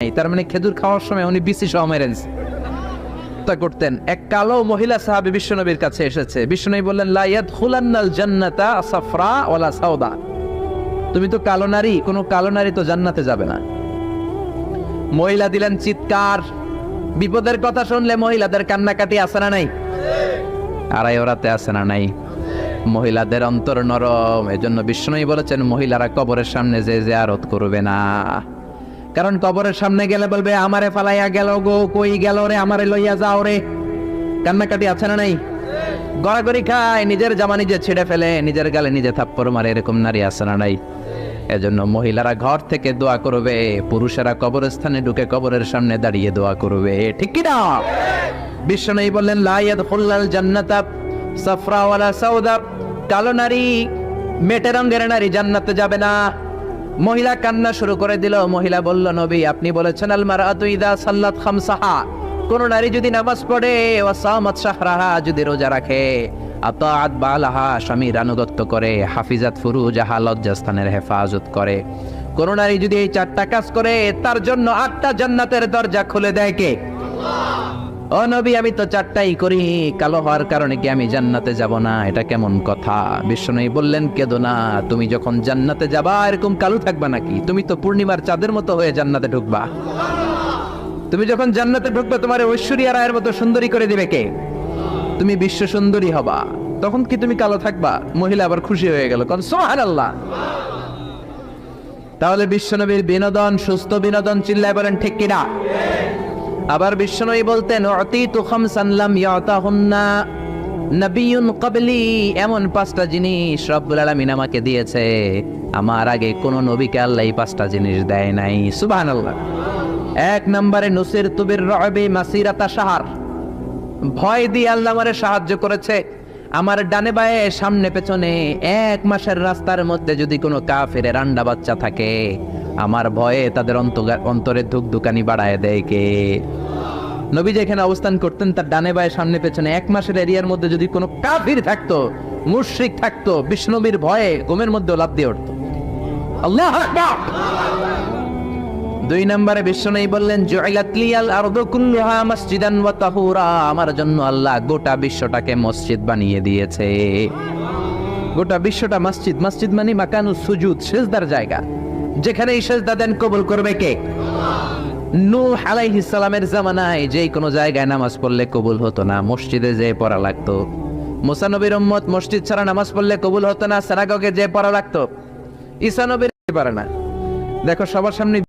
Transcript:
তার মানে খেজুর খাওয়ার সময় উনি বিসি সহ মেরেন করতেন। এক কালো মহিলা সাহাবী বিশ্বনবীর কাছে এসেছে। বিশ্বনবী বললেন, লা ইয়াদখুলান্নাল জান্নাতা সাফরা ওয়ালা সাউদা। তুমি তো কালো নারী, কোনো কালো নারী তো জান্নাতে যাবে না। মহিলা দিলেন চিৎকার। বিপদের কথা শুনলে মহিলাদের কান্নাকাটি আছে না নাই? আড়াই ওরাতে আছে না নাই? মহিলাদের অন্তর নরম, এজন্য বিশ্বনবী বলেছেন মহিলারা কবরের সামনে যে জিয়ারত করবে না। কারণ কবরের সামনে গেলে বলবে, আমারে ফালাইয়া গেল গো, কই গেল রে, আমারে লইয়া যাও রে। কান্নাকাটি আছে না নাই? গড়াগড়ি খায়, নিজের জামা নিজে ছিঁড়ে ফেলে, নিজের গালে নিজে থাপ্পড় মারে, এরকম নারী আছে না নাই? এজন্য মহিলারা ঘর থেকে দোয়া করবে, পুরুষেরা কবরস্থানে ঢুকে কবরের সামনে দাঁড়িয়ে দোয়া করবে, ঠিক কি না? বিশ্বনবী বললেন, লা ইয়াদখুলুল জান্নাতা সাফরা ওয়ালা সাউদা। কালো নারী, মেটে রঙের নারী জান্নাতে যাবে না। মহিলা কান্না শুরু করে দিল। মহিলা বলল, নবী আপনি বলেছেন আল মারআতু ইযা সাল্লাত খামসাহা, কোন নারী যদি নামাজ পড়ে, ওয়া সামাত শাহরাহা, যদি রোজা রাখে, আতাআত বালাহা, স্বামীর আনুগত্য করে, হাফিজাত ফুরুজাহা, লজ্জাস্থানের হেফাজত করে, কোন নারী যদি এই চারটা কাজ করে, তার জন্য 8টা জান্নাতের দরজা খুলে দেয় কে? ও নবী, আমি তো 4টাই করি, কালো হওয়ার কারণে কি আমি জান্নাতে যাব না? এটা কেমন কথা? বিশ্বনবী বললেন, কেঁদো না, তুমি যখন জান্নাতে যাবা এরকম কালো থাকবা নাকি? তুমি তো পূর্ণিমার চাঁদের মতো হয়ে জান্নাতে ঢুকবা। তুমি যখন জান্নাতে ঢুকবে, তোমার ঐশ্বরিয়া রায়ের মতো সুন্দরী করে দিবে কে? তুমি বিশ্ব সুন্দরী হবা, তখন কি তুমি কালো থাকবা? মহিলা আবার খুশি হয়ে গেল, কারণ সুবহানাল্লাহ। তাহলে বিশ্বনবীর বিনোদন, সুস্থ বিনোদন, চিল্লায় বলেন ঠিক কিনা? আবার বিশ্বনবী বলতেন, উতিতু খামসান লাম ইয়াতাহুন্না নাবিয়্যুন ক্বাবলি, এমন 5টা জিনিস রব্বুল আলামিন আমাকে দিয়েছে, আমার আগে কোন নবীকে আল্লাহ এই 5টা জিনিস দেয় নাই। সুবহানাল্লাহ। 1 নম্বরে নুসিরতু বির-রু'বি মাসিরাতা শাহর, ভয় দিয়ে আল্লাহ আমারে সাহায্য করেছে। আমার ডানে বায়ে সামনে পেছনে 1 মাসের রাস্তার মধ্যে যদি কোনো কাফেরের আন্ডা বাচ্চা থাকে, আমার ভয়ে তাদের অন্তরে ধুকধুকানি বাড়ায় দেয় কে? নবী যেখানে অবস্থান করতেন, তার ডানে বায়ে সামনে পেছনে 1 মাসের এরিয়ার মধ্যে যদি কোনো কাফির থাকতো, মুশরিক থাকতো, বিষ্ণবীর ভয়ে ঘুমের মধ্যে লাফ দিয়ে উঠতো। আল্লাহু আকবার। 2 নম্বরে বিশ্বনবী বললেন, জুইলাত লিয়াল আরদু কুল্লুহা মাসজিদান ওয়া তাহুরা, আমার জন্য আল্লাহ গোটা বিশ্বটাকে মসজিদ বানিয়ে দিয়েছে। গোটা বিশ্বটা মসজিদ। মসজিদ মানে মাকানুস সুজুদ, সিজদার জায়গা। যেখানে সিজদা দেন কবুল করবে কে? নূহ আলাইহিস সালামের জামানায় যেই কোনো জায়গায় নামাজ পড়লে কবুল হতো না, মসজিদে যেয়ে পড়া লাগতো। মুসা নবীর উম্মত মসজিদ ছাড়া নামাজ পড়লে কবুল হতো না, সিনাগগে যেয়ে পড়া লাগতো। ঈসা নবীর পারে না। দেখো সবার সামনে